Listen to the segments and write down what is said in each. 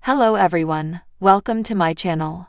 Hello everyone, welcome to my channel.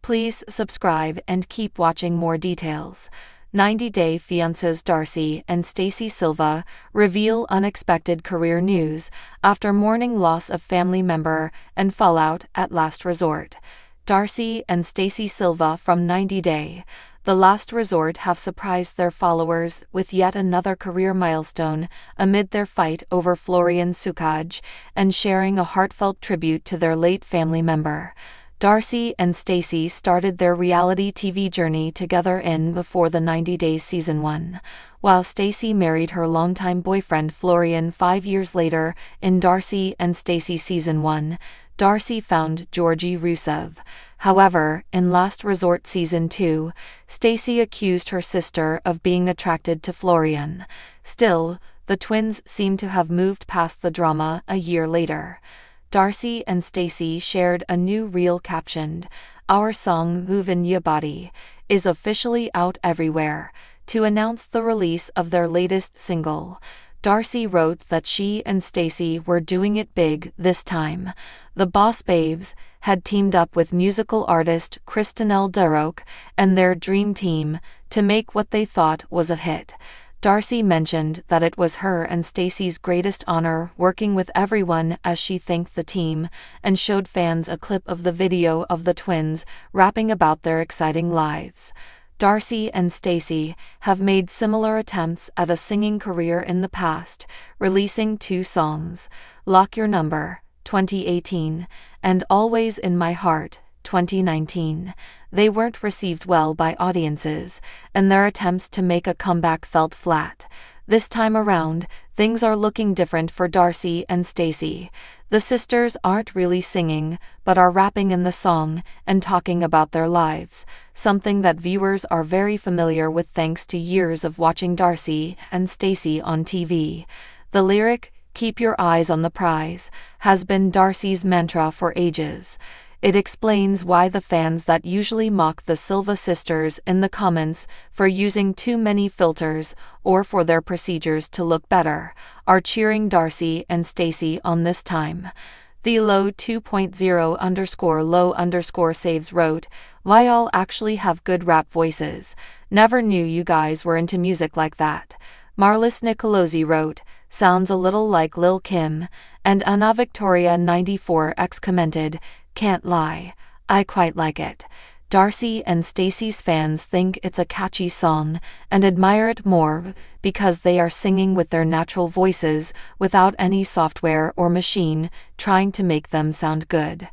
Please subscribe and keep watching more details. 90-Day Fiancé's Darcey and Stacey Silva reveal unexpected career news after mourning loss of family member and fallout at last resort. Darcey and Stacey Silva from 90-Day The Last Resort have surprised their followers with yet another career milestone amid their fight over Florian Sucaj and sharing a heartfelt tribute to their late family member. Darcey and Stacey started their reality TV journey together in Before the 90 Days Season 1, while Stacey married her longtime boyfriend Florian 5 years later in Darcey and Stacey Season 1. Darcey found Georgi Rusev. However, in Last Resort Season 2, Stacey accused her sister of being attracted to Florian. Still, the twins seem to have moved past the drama a year later. Darcey and Stacey shared a new reel captioned, "Our song Move in Ya Body is officially out everywhere," to announce the release of their latest single. Darcey wrote that she and Stacey were doing it big this time. The Boss Babes had teamed up with musical artist Christinelle Deroque and their dream team to make what they thought was a hit. Darcey mentioned that it was her and Stacey's greatest honor working with everyone as she thanked the team and showed fans a clip of the video of the twins rapping about their exciting lives. Darcey and Stacey have made similar attempts at a singing career in the past, releasing two songs, Lock Your Number, 2018, and Always in My Heart, 2019. They weren't received well by audiences, and their attempts to make a comeback felt flat. This time around, things are looking different for Darcey and Stacey. The sisters aren't really singing, but are rapping in the song and talking about their lives, something that viewers are very familiar with thanks to years of watching Darcey and Stacey on TV. The lyric, "Keep your eyes on the prize," has been Darcey's mantra for ages. It explains why the fans that usually mock the Silva sisters in the comments for using too many filters or for their procedures to look better are cheering Darcey and Stacey on this time. The low 2.0_low_saves wrote, "Why y'all actually have good rap voices. Never knew you guys were into music like that." Marlis Nicolosi wrote, "Sounds a little like Lil' Kim," and Anna Victoria 94X commented, "Can't lie, I quite like it." Darcey and Stacey's fans think it's a catchy song and admire it more because they are singing with their natural voices without any software or machine trying to make them sound good.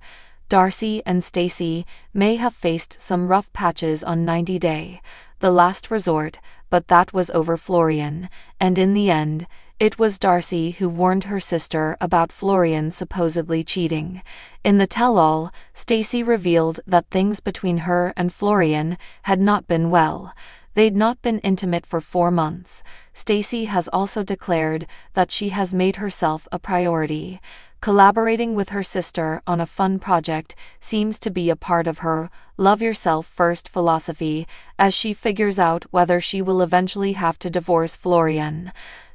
Darcey and Stacey may have faced some rough patches on 90-Day The Last Resort, but that was over Florian, and in the end, it was Darcey who warned her sister about Florian supposedly cheating. In the tell-all, Stacey revealed that things between her and Florian had not been well. They'd not been intimate for 4 months. Stacey has also declared that she has made herself a priority. Collaborating with her sister on a fun project seems to be a part of her love yourself first philosophy as she figures out whether she will eventually have to divorce Florian.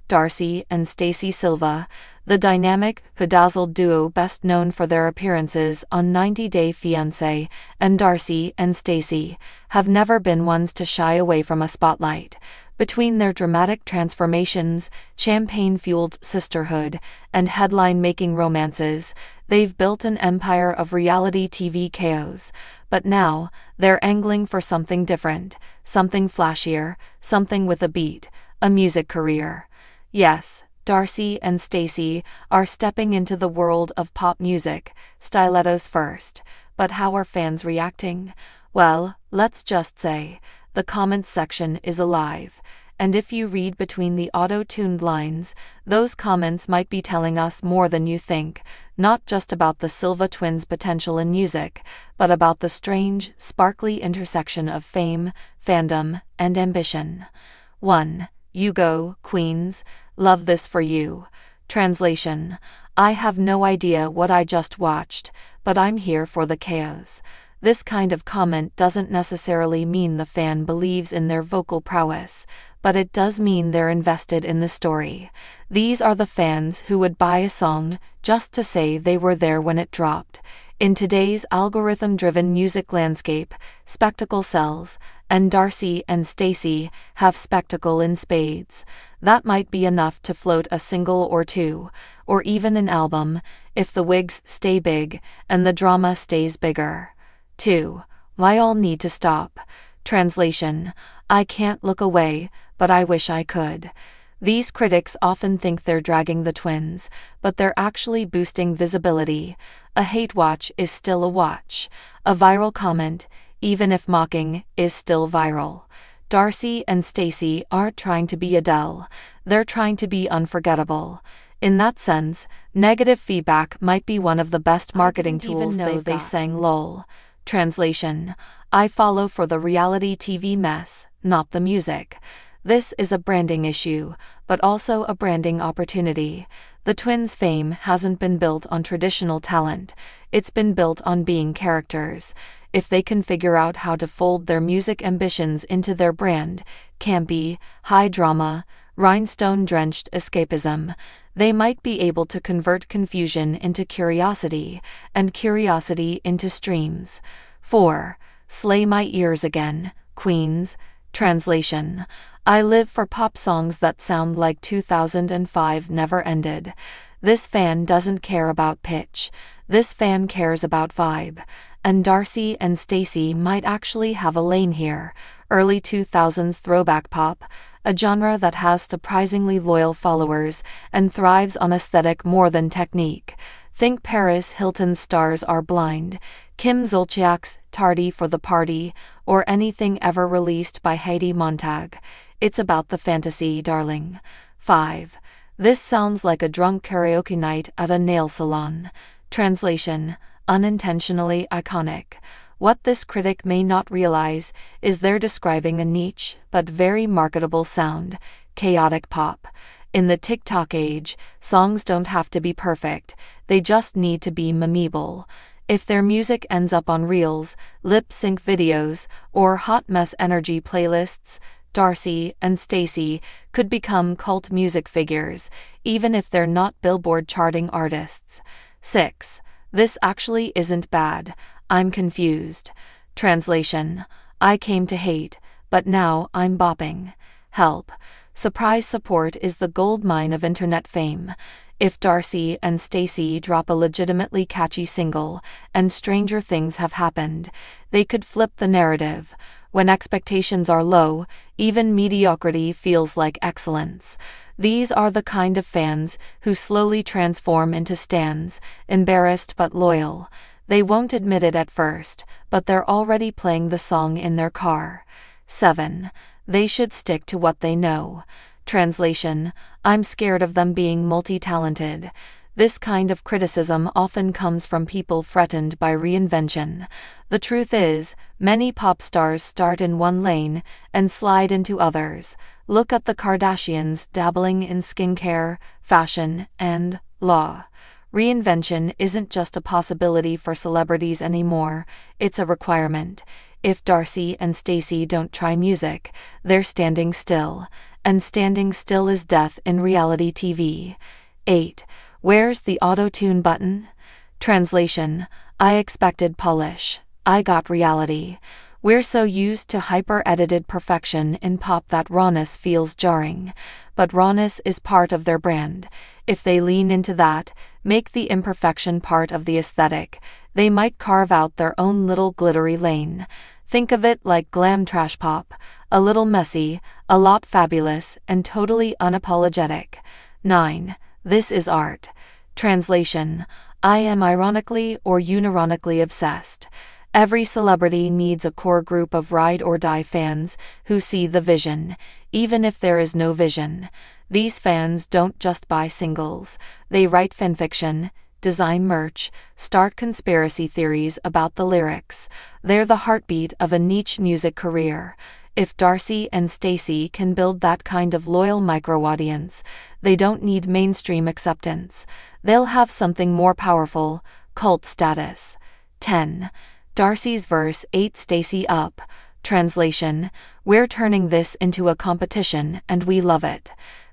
Darcey and Stacey Silva, the dynamic, bedazzled duo best known for their appearances on 90-Day Fiancé, and Darcey and Stacey have never been ones to shy away from a spotlight. Between their dramatic transformations, champagne-fueled sisterhood, and headline-making romances, they've built an empire of reality TV chaos. But now, they're angling for something different, something flashier, something with a beat, a music career. Yes, Darcey and Stacey are stepping into the world of pop music, stilettos first. But how are fans reacting? Well, let's just say, the comments section is alive. And if you read between the auto-tuned lines, those comments might be telling us more than you think, not just about the Silva twins' potential in music, but about the strange, sparkly intersection of fame, fandom, and ambition. 1. You go, Queens. Love this for you. Translation: I have no idea what I just watched, but I'm here for the chaos. This kind of comment doesn't necessarily mean the fan believes in their vocal prowess, but it does mean they're invested in the story. These are the fans who would buy a song just to say they were there when it dropped. In today's algorithm-driven music landscape, spectacle sells, and Darcey and Stacey have spectacle in spades. That might be enough to float a single or two, or even an album, if the wigs stay big and the drama stays bigger. 2. Why all need to stop. Translation: I can't look away, but I wish I could. These critics often think they're dragging the twins, but they're actually boosting visibility. A hate watch is still a watch. A viral comment, even if mocking, is still viral. Darcey and Stacey aren't trying to be Adele, they're trying to be unforgettable. In that sense, negative feedback might be one of the best marketing tools. They sang lol. Translation: I follow for the reality TV mess, not the music. This is a branding issue, but also a branding opportunity. The twins' fame hasn't been built on traditional talent, it's been built on being characters. If they can figure out how to fold their music ambitions into their brand, campy, high drama, rhinestone-drenched escapism, they might be able to convert confusion into curiosity, and curiosity into streams. 4. Slay my ears again, Queens. Translation: I live for pop songs that sound like 2005 never ended. This fan doesn't care about pitch. This fan cares about vibe. And Darcey and Stacey might actually have a lane here. Early 2000s throwback pop, a genre that has surprisingly loyal followers and thrives on aesthetic more than technique. Think Paris Hilton's Stars Are Blind, Kim Zolciak's Tardy for the Party, or anything ever released by Heidi Montag. It's about the fantasy, darling. 5. This sounds like a drunk karaoke night at a nail salon. Translation: unintentionally iconic. What this critic may not realize is they're describing a niche but very marketable sound, chaotic pop. In the TikTok age, songs don't have to be perfect, they just need to be memeable. If their music ends up on Reels, lip-sync videos, or hot mess energy playlists, Darcey and Stacey could become cult music figures, even if they're not Billboard charting artists. 6. This actually isn't bad. I'm confused. Translation: I came to hate, but now I'm bopping. Help. Surprise support is the gold mine of internet fame. If Darcey and Stacey drop a legitimately catchy single, and stranger things have happened, they could flip the narrative. When expectations are low, even mediocrity feels like excellence. These are the kind of fans who slowly transform into stans, embarrassed but loyal. They won't admit it at first, but they're already playing the song in their car. 7. They should stick to what they know. Translation: I'm scared of them being multi-talented. This kind of criticism often comes from people threatened by reinvention. The truth is, many pop stars start in one lane and slide into others. Look at the Kardashians dabbling in skincare, fashion, and law. Reinvention isn't just a possibility for celebrities anymore, it's a requirement. If Darcey and Stacey don't try music, they're standing still. And standing still is death in reality TV. 8. Where's the auto-tune button? Translation: I expected polish. I got reality. We're so used to hyper-edited perfection in pop that rawness feels jarring. But rawness is part of their brand. If they lean into that, make the imperfection part of the aesthetic, they might carve out their own little glittery lane. Think of it like glam trash pop, a little messy, a lot fabulous, and totally unapologetic. 9. This is art. Translation: I am ironically or unironically obsessed. Every celebrity needs a core group of ride-or-die fans who see the vision, even if there is no vision. These fans don't just buy singles, they write fanfiction, design merch, start conspiracy theories about the lyrics. They're the heartbeat of a niche music career. If Darcey and Stacey can build that kind of loyal micro-audience, they don't need mainstream acceptance. They'll have something more powerful: cult status. 10. Darcey's verse ate Stacey up. Translation: we're turning this into a competition and we love it.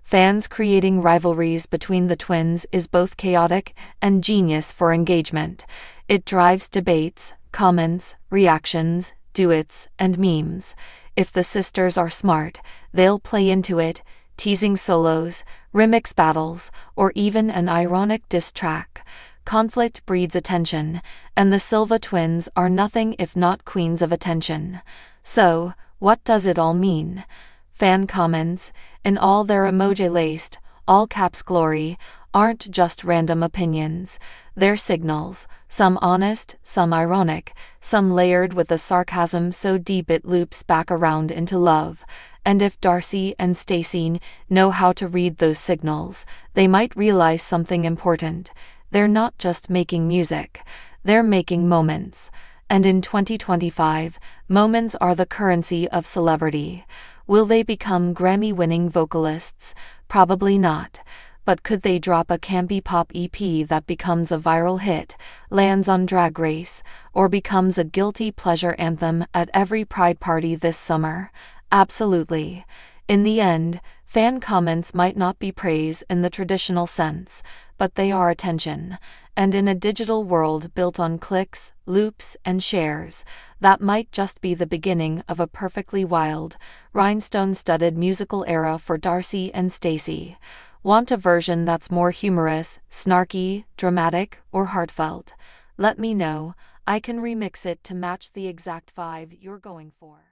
Fans creating rivalries between the twins is both chaotic and genius for engagement. It drives debates, comments, reactions, duets, and memes. If the sisters are smart, they'll play into it, teasing solos, remix battles, or even an ironic diss track. Conflict breeds attention, and the Silva twins are nothing if not queens of attention. So, what does it all mean? Fan comments, in all their emoji-laced, all-caps glory, aren't just random opinions. They're signals, some honest, some ironic, some layered with a sarcasm so deep it loops back around into love. And if Darcey and Stacey know how to read those signals, they might realize something important. They're not just making music, they're making moments. And in 2025, moments are the currency of celebrity. Will they become Grammy-winning vocalists? Probably not. But could they drop a campy pop EP that becomes a viral hit, lands on Drag Race, or becomes a guilty pleasure anthem at every Pride party this summer? Absolutely. In the end, fan comments might not be praise in the traditional sense, but they are attention. And in a digital world built on clicks, loops, and shares, that might just be the beginning of a perfectly wild, rhinestone-studded musical era for Darcey and Stacey. Want a version that's more humorous, snarky, dramatic, or heartfelt? Let me know. I can remix it to match the exact vibe you're going for.